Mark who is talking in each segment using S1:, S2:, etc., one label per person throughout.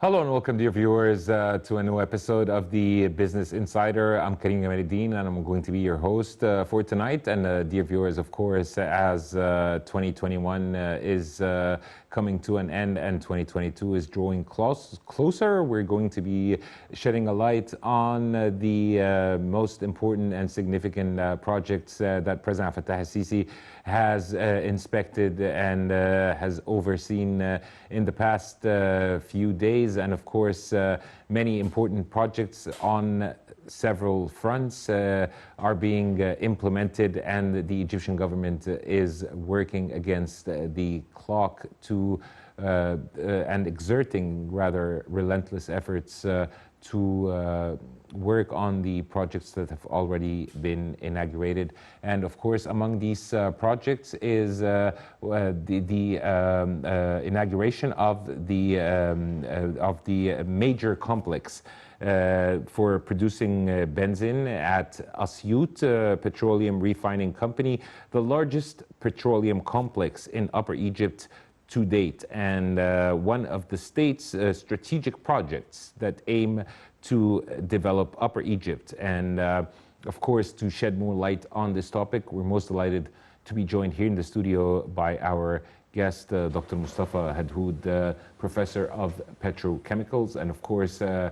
S1: Hello and welcome, dear viewers, to a new episode of the Business Insider. I'm Karim Gamaluddin and I'm going to be your host for tonight. And dear viewers, of course, as 2021 is coming to an end and 2022 is drawing closer, we're going to be shedding a light on the most important and significant projects that President Fattah al-Sisi has inspected and has overseen in the past few days. And of course, many important projects on several fronts are being implemented, and the Egyptian government is working against the clock to and exerting rather relentless efforts to work on the projects that have already been inaugurated. And of course, among these projects is the inauguration of the major complex for producing benzene at Hadhoud Petroleum Refining Company, the largest petroleum complex in Upper Egypt to date, and one of the state's strategic projects that aim to develop Upper Egypt. And of course, to shed more light on this topic, we're most delighted to be joined here in the studio by our guest, Dr. Mostafa Hadhoud, professor of petrochemicals, and of course, a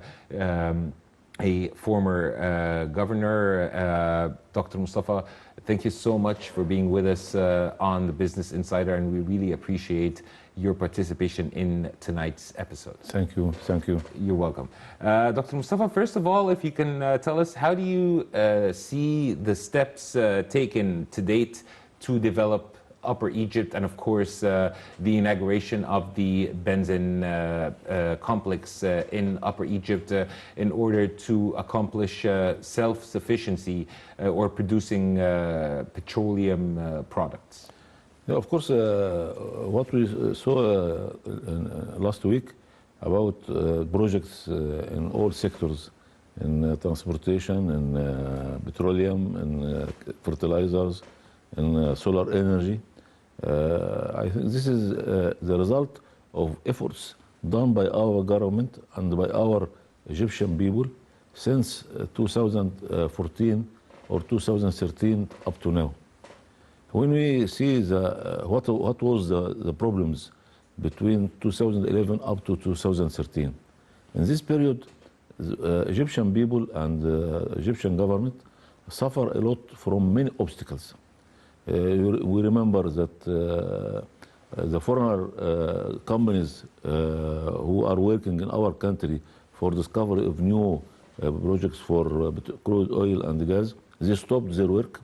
S1: former governor. Dr. Mostafa, thank you so much for being with us on the Business Insider, and we really appreciate your participation in tonight's episode.
S2: Thank you. Thank you.
S1: You're welcome. Dr. Mostafa, first of all, if you can tell us, how do you see the steps taken to date to develop Upper Egypt, and of course the inauguration of the benzene complex in Upper Egypt in order to accomplish self-sufficiency or producing petroleum products?
S2: Yeah, of course, what we saw last week about projects in all sectors, in transportation, in petroleum, in fertilizers, in solar energy. I think this is the result of efforts done by our government and by our Egyptian people since 2014 or 2013 up to now. When we see what was the problems between 2011 up to 2013, in this period, Egyptian people and Egyptian government suffer a lot from many obstacles. We remember that the foreigner companies who are working in our country for discovery of new projects for crude oil and gas, they stopped their work.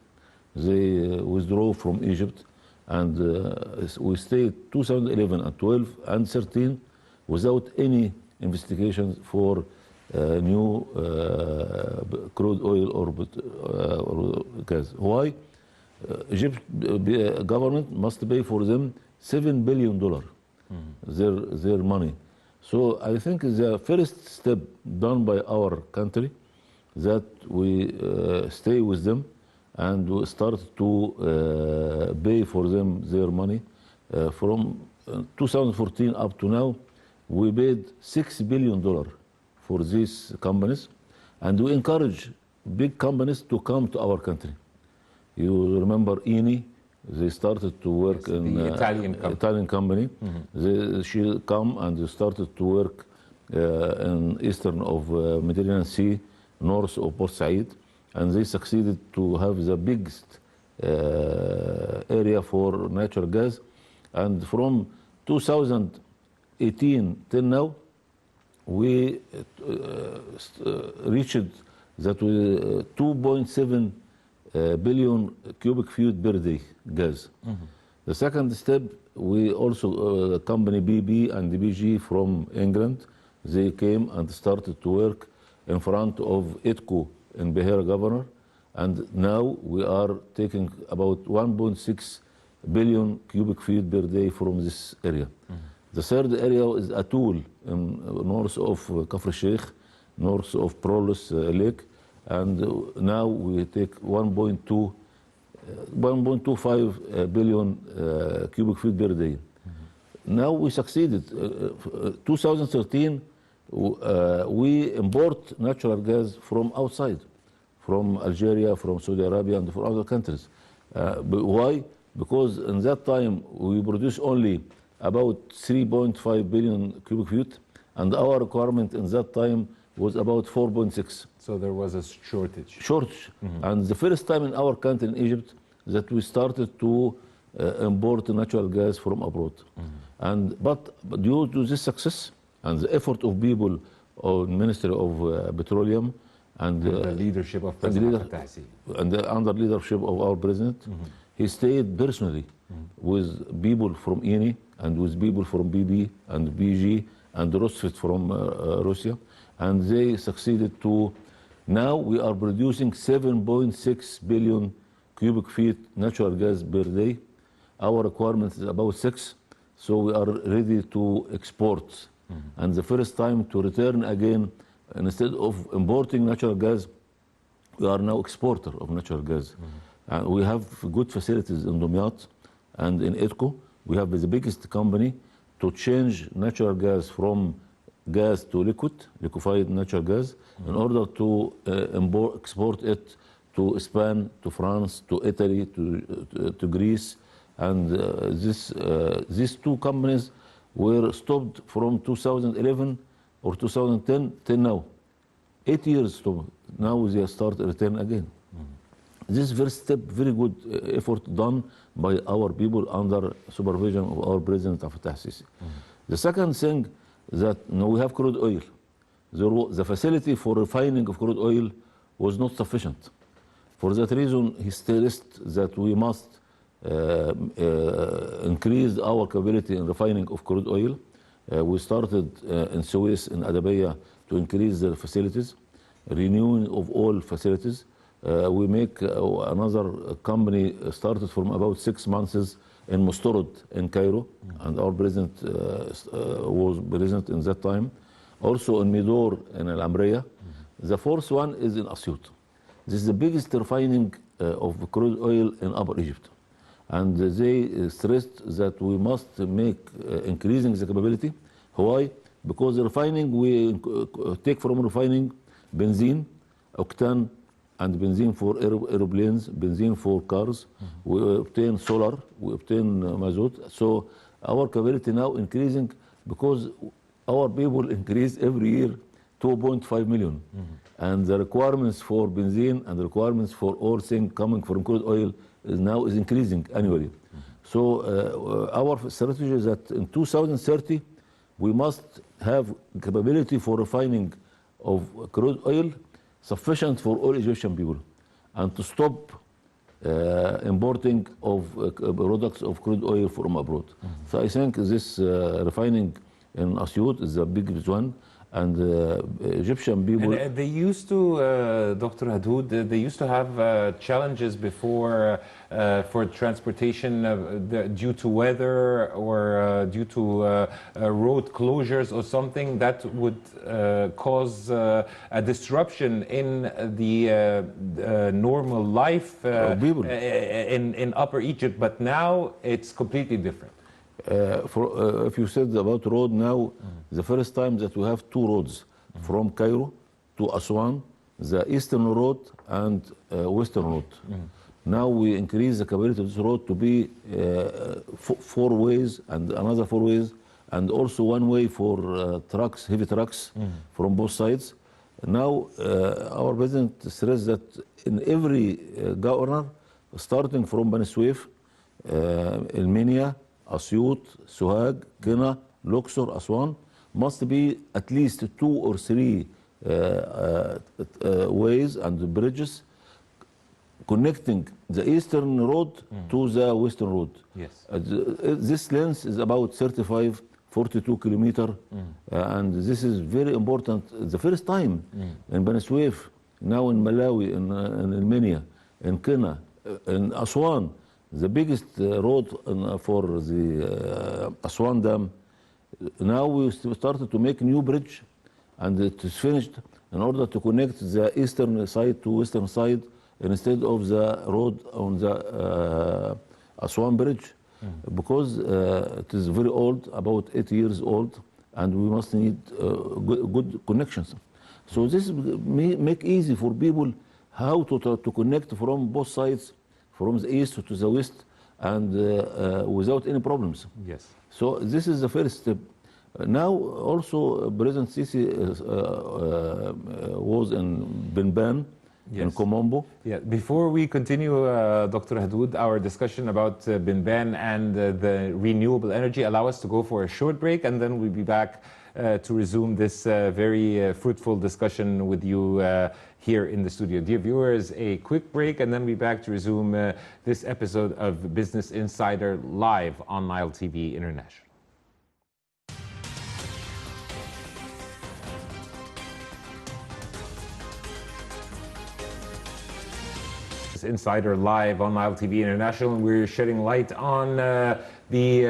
S2: They withdrew from Egypt, and we stayed 2011 and 12 and 13 without any investigations for new crude oil or gas. Why? Egypt government must pay for them $7 billion, their money. So I think the first step done by our country that we stay with them and we start to pay for them their money. From 2014 up to now, we paid $6 billion for these companies, and we encourage big companies to come to our country. You remember Eni, they started to work in
S1: the Italian
S2: company. She come and they started to work in eastern of Mediterranean Sea, north of Port Said, and they succeeded to have the biggest area for natural gas. And from 2018 till now, we reached that we 2.7 billion cubic feet per day gas. The second step, we also, company BP and BG from England, they came and started to work in front of EDCO in Beher Governor, and now we are taking about 1.6 billion cubic feet per day from this area. The third area is Atoll, north of Kafr Sheikh, north of Prolos Lake, and now we take 1.25 billion cubic feet per day. Now we succeeded. 2013, we import natural gas from outside, from Algeria, from Saudi Arabia, and from other countries. Why? Because in that time we produce only about 3.5 billion cubic feet, and our requirement in that time was about 4.6.
S1: So there was a shortage.
S2: And the first time in our country, in Egypt, that we started to import natural gas from abroad. But due to this success and the effort of people on Ministry of Petroleum and
S1: the leadership of President Fattah
S2: and under leadership of our president, he stayed personally with people from Eni and with people from BP and BG and Rosfet from Russia, and they succeeded to. Now we are producing 7.6 billion cubic feet natural gas per day. Our requirement is about 6, so we are ready to export. And the first time to return again, and instead of importing natural gas, we are now exporter of natural gas. And we have good facilities in Dumyat and in Edco. We have the biggest company to change natural gas from gas to liquefied natural gas, in order to export it to Spain, to France, to Italy, to Greece. And these two companies were stopped from 2011 or 2010 till now. 8 years stopped. Now they start return again. This first step, very good effort done by our people under supervision of our President Fattah Sisi. The second thing that now we have crude oil. The facility for refining of crude oil was not sufficient. For that reason, he stressed that we must increase our capability in refining of crude oil. We started in Suez, in Adabaya, to increase the facilities, renewing of all facilities. We make another company started from about 6 months in Mustorod in Cairo, and our president was present in that time. Also in Midor in Al Amriya. The fourth one is in Asyut. This is the biggest refining of crude oil in Upper Egypt. And they stressed that we must make increasing the capability. Why? Because the refining, we take from refining benzene, octane, and benzene for aeroplanes, benzene for cars. We obtain solar, we obtain mazut. So our capability now increasing because our people increase every year 2.5 million. And the requirements for benzene and the requirements for all things coming from crude oil is increasing annually. So our strategy is that in 2030, we must have capability for refining of crude oil sufficient for all Egyptian people, and to stop importing of products of crude oil from abroad. So I think this refining in Asyut is the biggest one, and Egyptian people.
S1: And they used to, Dr. Hadhoud, they used to have challenges before for transportation due to weather or due to road closures or something that would cause a disruption in the normal life in Upper Egypt. But now it's completely different.
S2: If you said about road now, the first time that we have 2 roads from Cairo to Aswan, the eastern road and western road. Now we increase the capability of this road to be 4 ways and another 4 ways, and also 1 way for trucks, heavy trucks from both sides. Now our president stressed that in every governor, starting from Bani Suef, El Minya, Asyut, Suhag, Kina, Luxor, Aswan, must be at least 2 or 3 ways and bridges connecting the eastern road to the western road.
S1: Yes.
S2: This length is about 42 kilometers, and this is very important. The first time in Bani Suef, now in Malawi, in El Minya, in Kina, in Aswan, the biggest road for the Aswan Dam. Now we started to make new bridge, and it is finished in order to connect the eastern side to western side instead of the road on the Aswan bridge, because it is very old, about 8 years old, and we must need good connections. So this make easy for people how to connect from both sides, from the east to the west, and without any problems.
S1: Yes.
S2: So this is the first step. Now also President Sisi was in Benban, in
S1: Yes.
S2: Komombo.
S1: Yeah. Before we continue, Dr. Hadhoud, our discussion about Binban and the renewable energy, allow us to go for a short break, and then we'll be back to resume this very fruitful discussion with you here in the studio. Dear viewers, a quick break, and then we'll be back to resume this episode of Business Insider live on Nile TV International. Insider live on Nile TV International, and we're shedding light on the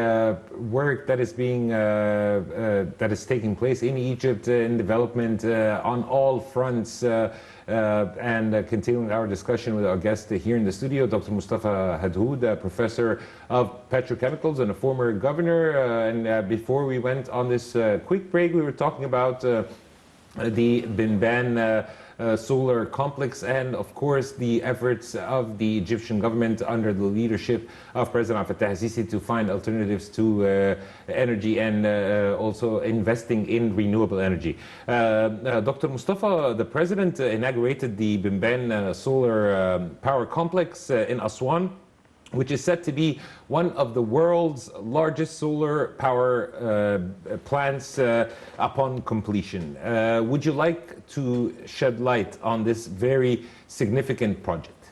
S1: work that is being that is taking place in Egypt in development on all fronts, and continuing our discussion with our guest here in the studio, Dr. Mostafa Hadhoud, a professor of petrochemicals and a former governor. And before we went on this quick break, we were talking about the Binban solar complex, and of course the efforts of the Egyptian government under the leadership of President Fattah al-Sisi to find alternatives to energy, and also investing in renewable energy. Dr. Mostafa, the president inaugurated the Binban solar power complex in Aswan, which is said to be one of the world's largest solar power plants upon completion. Would you like to shed light on this very significant project?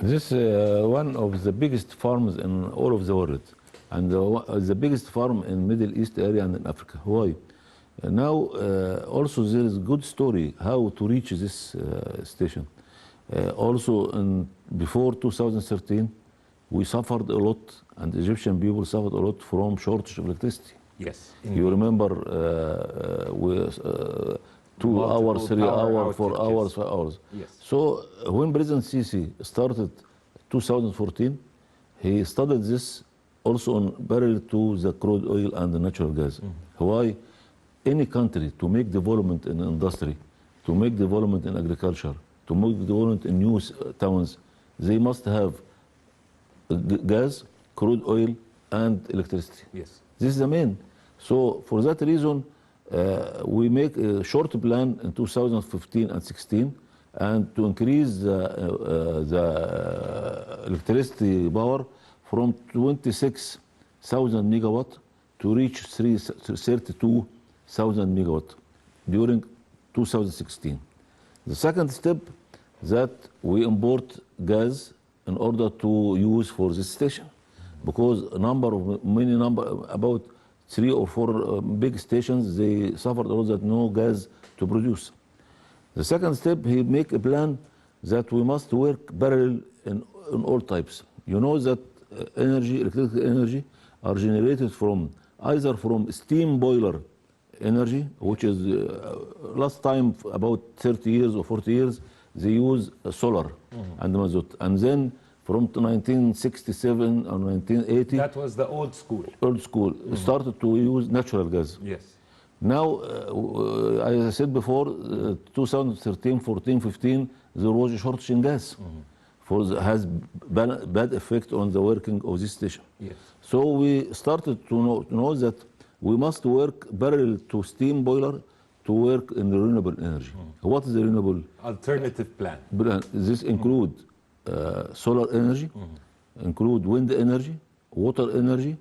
S2: This is one of the biggest farms in all of the world, and the biggest farm in Middle East area and in Africa. Why? Now also there is good story how to reach this station. Also before 2013, we suffered a lot, and Egyptian people suffered a lot from shortage of electricity.
S1: Yes.
S2: You remember 2 hours, 3 hours, 4 hours, 5 hours.
S1: Yes.
S2: So when President Sisi started 2014, he studied this also on parallel to the crude oil and the natural gas. Why? Any country to make development in industry, to make development in agriculture, to make development in new towns, they must have gas, crude oil, and electricity.
S1: Yes.
S2: This is the main. So for that reason, we make a short plan in 2015 and 16, and to increase the electricity power from 26,000 megawatt to reach 32,000 megawatt during 2016. The second step, that we import gas in order to use for this station, because about 3 or 4 big stations, they suffered a lot that no gas to produce. The second step, he make a plan that we must work parallel in all types. You know that electrical energy are generated from either from steam boiler energy, which is last time about 30 years or 40 years, they use solar and mazut. And then from 1967 or 1980...
S1: That was the old school.
S2: Old school. Started to use natural gas.
S1: Yes.
S2: Now, as I said before, 2013, 14, 15, there was a shortage in gas. Has bad effect on the working of this station.
S1: Yes.
S2: So we started to know that we must work parallel to steam boiler to work in renewable energy. What is the renewable?
S1: Alternative plan.
S2: This include solar energy, include wind energy, water energy,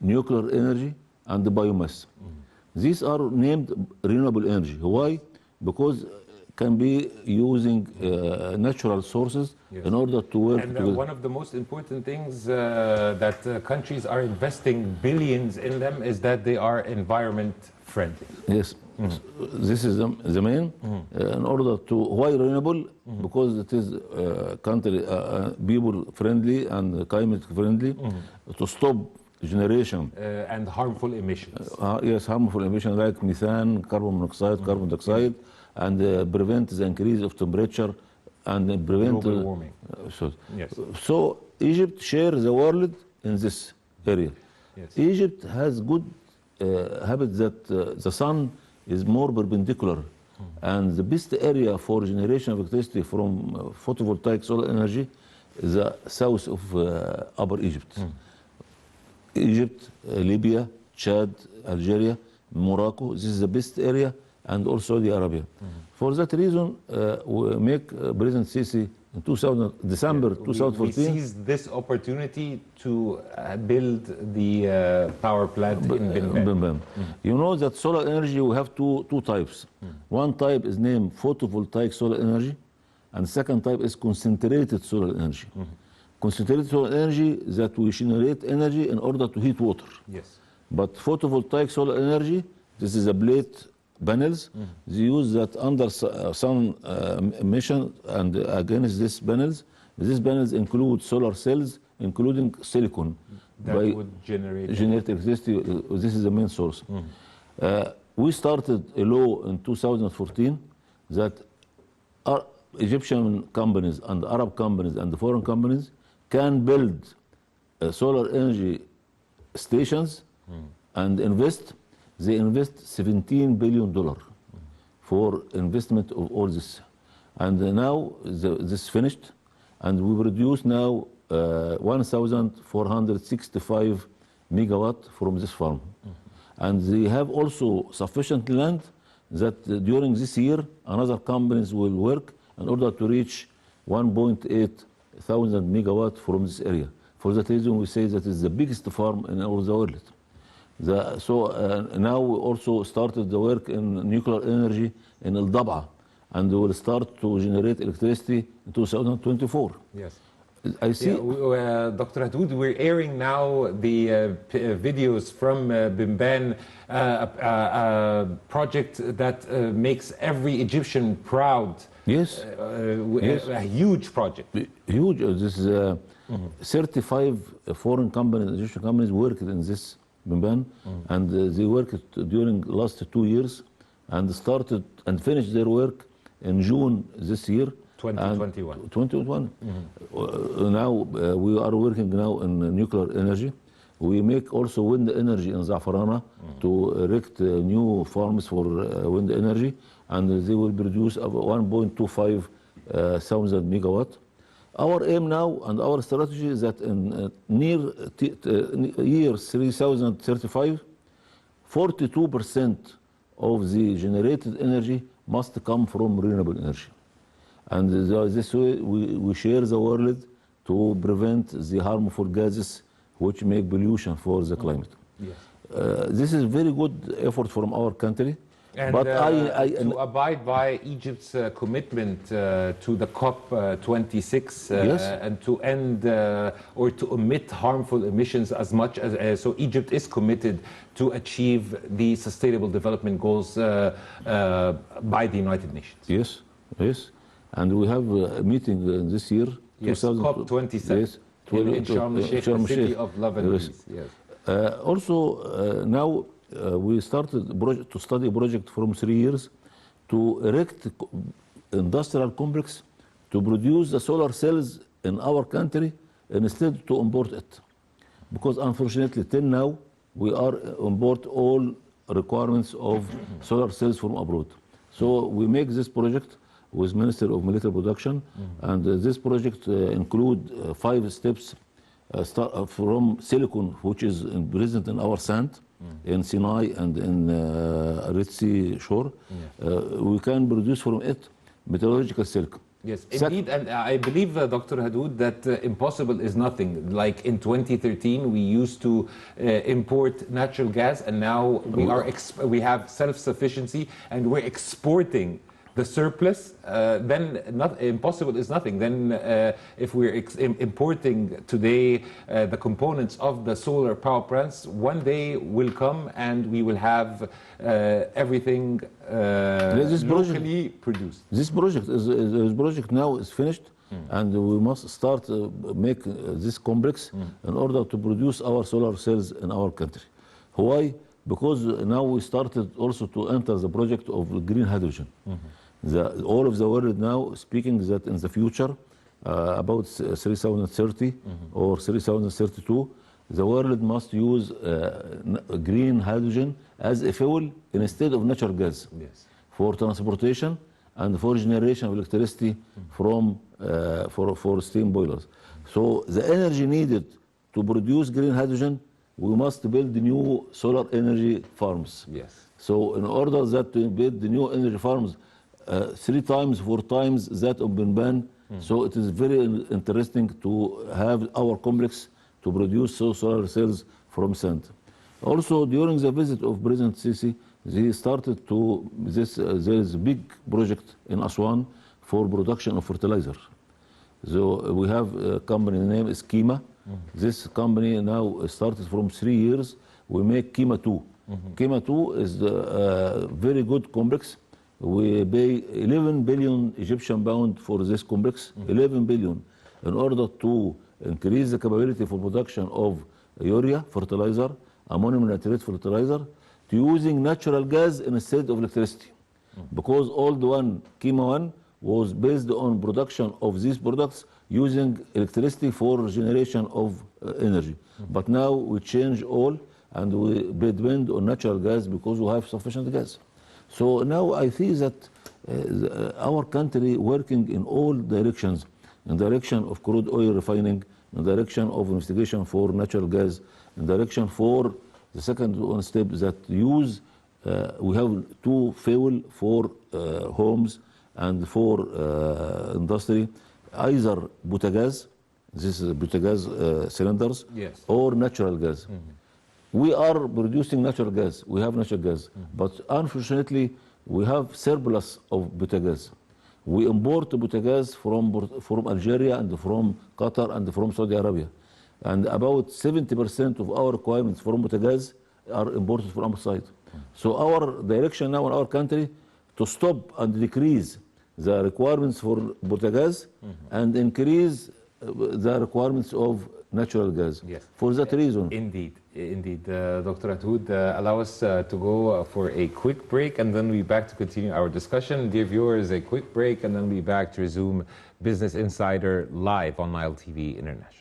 S2: nuclear energy, and the biomass. These are named renewable energy. Why? Because can be using natural sources in order to work.
S1: And one of the most important things that countries are investing billions in them is that they are environment friendly.
S2: Yes, this is the main. In order to, why renewable? Because it is country people friendly and climate friendly, to stop generation
S1: and harmful emissions.
S2: Yes, harmful emissions like methane, carbon monoxide, carbon dioxide, and prevent the increase of temperature and prevent
S1: global warming.
S2: So Egypt shares the world in this area.
S1: Yes.
S2: Egypt has good happens that the sun is more perpendicular, and the best area for generation of electricity from photovoltaic solar energy is the south of Upper Egypt. Egypt, Libya, Chad, Algeria, Morocco. This is the best area, and also Saudi Arabia. For that reason, we make President Sisi in December 2014.
S1: We seized this opportunity to build the power plant in Bin.
S2: You know that solar energy, we have two types. One type is named photovoltaic solar energy, and the second type is concentrated solar energy. Concentrated solar energy that we generate energy in order to heat water.
S1: Yes.
S2: But photovoltaic solar energy, this is a plate panels. They use that under sun emission, and against these panels include solar cells, including silicon.
S1: That would generate
S2: electricity. This is the main source. We started a law in 2014 that Egyptian companies and Arab companies and the foreign companies can build solar energy stations and invest. They invest $17 billion for investment of all this. And now this finished, and we produce now 1,465 megawatt from this farm. And they have also sufficient land that during this year, another companies will work in order to reach 1.8 thousand megawatt from this area. For that reason, we say that it's the biggest farm in all the world. Now we also started the work in nuclear energy in El Dab'a, and we will start to generate electricity in 2024.
S1: Yes.
S2: I see.
S1: Yeah, Dr. Hadhoud, we're airing now the videos from Bimban, a project that makes every Egyptian proud.
S2: Yes.
S1: Yes. A huge project.
S2: Huge. This is 35 foreign companies, Egyptian companies worked in this Bimban, and they worked during the last 2 years and started and finished their work in June this year.
S1: 2021.
S2: 2021. Now we are working now in nuclear energy. We make also wind energy in Za'farana to erect new farms for wind energy, and they will produce 1.25 thousand megawatt. Our aim now and our strategy is that in near year 3035, 42% of the generated energy must come from renewable energy. And this way we share the world to prevent the harmful gases which make pollution for the climate.
S1: Yes.
S2: This is very good effort from our country.
S1: And
S2: but
S1: to abide by Egypt's commitment to the COP26
S2: yes.
S1: and to end or to omit harmful emissions as much as so Egypt is committed to achieve the Sustainable Development Goals by the United Nations.
S2: Yes, yes. And we have a meeting this year.
S1: Yes, COP27
S2: yes,
S1: in Sharm el-Sheikh, the city of love and
S2: yes.
S1: peace. Yes.
S2: Also, now we started to study a project from 3 years to erect industrial complex to produce the solar cells in our country instead to import it. Because unfortunately, till now, we are import all requirements of solar cells from abroad. So we make this project with Minister of Military Production, and this project include 5 steps from silicon, which is present in our sand, in Sinai and in Red Sea shore. We can produce from it metallurgical silicon.
S1: Yes, indeed, and I believe, Dr. Hadhoud, that impossible is nothing. Like in 2013, we used to import natural gas, and now we have self-sufficiency, and we're exporting the surplus. Then impossible is nothing. Then if we're importing today the components of the solar power plants, one day will come and we will have everything locally produced.
S2: This project now is finished, and we must start make this complex in order to produce our solar cells in our country. Why? Because now we started also to enter the project of green hydrogen. All of the world now speaking that in the future, about 3030 or 3032, the world must use green hydrogen as a fuel instead of natural gas for transportation and for generation of electricity from for steam boilers. So the energy needed to produce green hydrogen, we must build new solar energy farms. So in order that to build the new energy farms, 3 times, 4 times that of Benban. So it is very interesting to have our complex to produce solar cells from sand. Also, during the visit of President Sisi, they started to there is a big project in Aswan for production of fertilizer. So we have a company name is Kima. This company now started from 3 years. We make Kima 2. Kima 2 is a very good complex. We pay 11 billion Egyptian pound for this complex, 11 billion, in order to increase the capability for production of urea fertilizer, ammonium nitrate fertilizer, to using natural gas instead of electricity. Because old one, Kima 1, was based on production of these products using electricity for generation of energy. But now we change all and we depend on natural gas because we have sufficient gas. So now I see that our country working in all directions, in direction of crude oil refining, in direction of investigation for natural gas, in direction for the second one step that use, we have 2 fuel for homes and for industry, either butagaz, this is butagaz cylinders, or natural gas. We are producing natural gas. We have natural gas, but unfortunately, we have surplus of butagaz. We import butagaz from Algeria and from Qatar and from Saudi Arabia, and about 70% of our requirements from butagaz are imported from outside. So our direction now in our country to stop and decrease the requirements for butagaz and increase the requirements of natural gas. For that reason.
S1: Indeed. Dr. Hadhoud, allow us to go for a quick break and then we'll be back to continue our discussion. Dear viewers, a quick break and then we'll be back to resume Business Insider live on Nile TV International.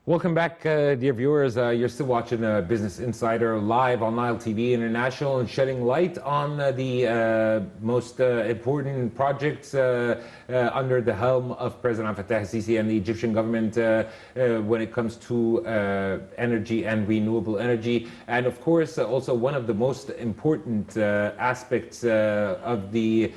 S1: Welcome back, dear viewers. You're still watching Business Insider live on Nile TV International and shedding light on the most important projects under the helm of President Fattah al-Sisi and the Egyptian government when it comes to energy and renewable energy. And of course, also one of the most important aspects of the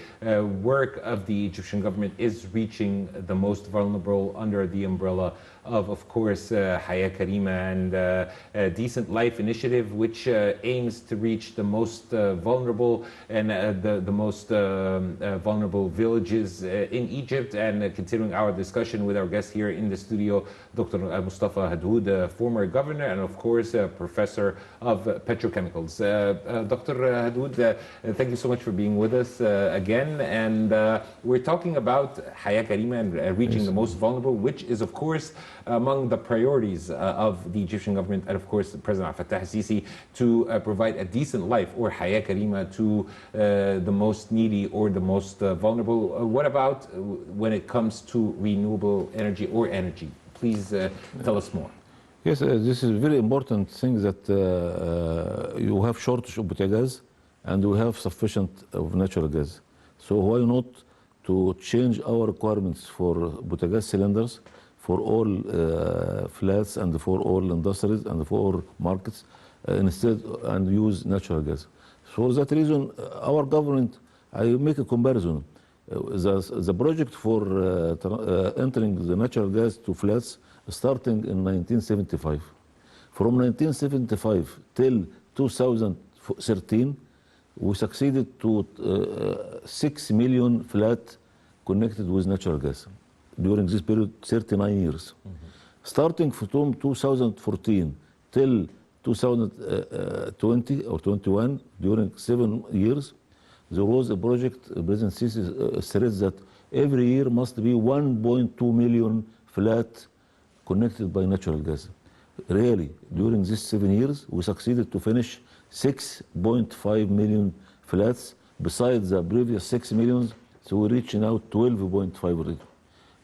S1: work of the Egyptian government is reaching the most vulnerable under the umbrella of course, Haya Karima and a Decent Life Initiative, which aims to reach the most vulnerable and the most vulnerable villages in Egypt. And continuing our discussion with our guest here in the studio, Dr. Mostafa Hadhoud, former governor and of course professor of petrochemicals. Dr. Hadhoud, thank you so much for being with us again. And we're talking about Haya Karima and reaching the most vulnerable, which is of course among the priorities of the Egyptian government and of course President Fattah al-Sisi to provide a decent life or Haya Karima to the most needy or the most vulnerable. What about when it comes to renewable energy or energy? Please tell us more.
S2: Yes, this is a very important thing that you have shortage of butagaz and we have sufficient of natural gas. So why not to change our requirements for butagaz cylinders for all flats and for all industries and for all markets instead and use natural gas. For that reason, our government, I make a comparison. The project for entering the natural gas to flats starting in 1975. From 1975 till 2013, we succeeded to 6 million flat connected with natural gas. During this period, 39 years. Starting from 2014 till 2020 or 21, during 7 years, there was a project, President Sisi stressed that every year must be 1.2 million flat connected by natural gas. Really, during these 7 years, we succeeded to finish 6.5 million flats, besides the previous 6 million, so we reach now 12.5 already.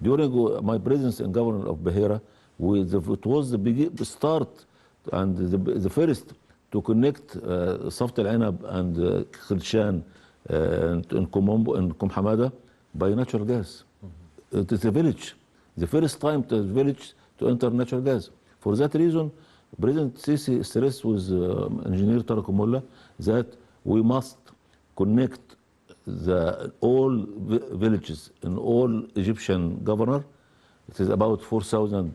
S2: During my presence in governor of Bahira, it was the start and the first to connect Saft al-Anab and Khirshan and Kum Hamada by natural gas. It is a village, the first time to the village to enter natural gas. For that reason, President Sisi stressed with Engineer Tarakumullah that we must connect all villages in all Egyptian governor. It is about 300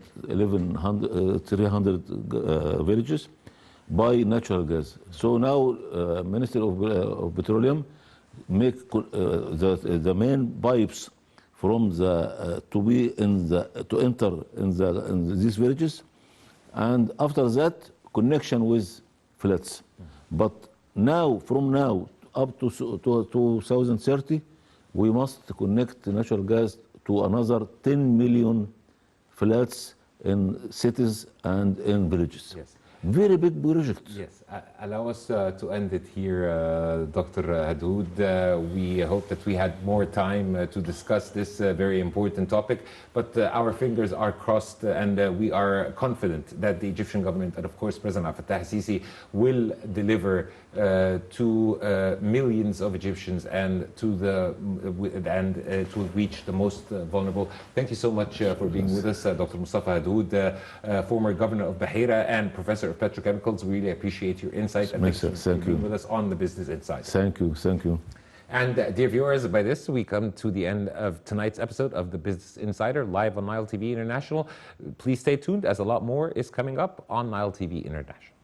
S2: villages by natural gas. So now Minister of Petroleum make the main pipes from to enter in these villages, and after that connection with flats. But now, from now up to 2030, we must connect natural gas to another 10 million flats in cities and in villages.
S1: Yes.
S2: Very big project.
S1: Yes. Allow us to end it here, Dr. Hadhoud. We hope that we had more time to discuss this very important topic, but our fingers are crossed and we are confident that the Egyptian government and of course President Fattah al-Sisi will deliver to millions of Egyptians and to to reach the most vulnerable. Thank you so much for being with us, Dr. Mostafa Hadhoud, former governor of Bahira and professor of petrochemicals. We really appreciate your insight and thank you for being with us on the Business Insider.
S2: Thank you, thank you.
S1: And dear viewers, by this we come to the end of tonight's episode of the Business Insider live on Nile TV International. Please stay tuned as a lot more is coming up on Nile TV International.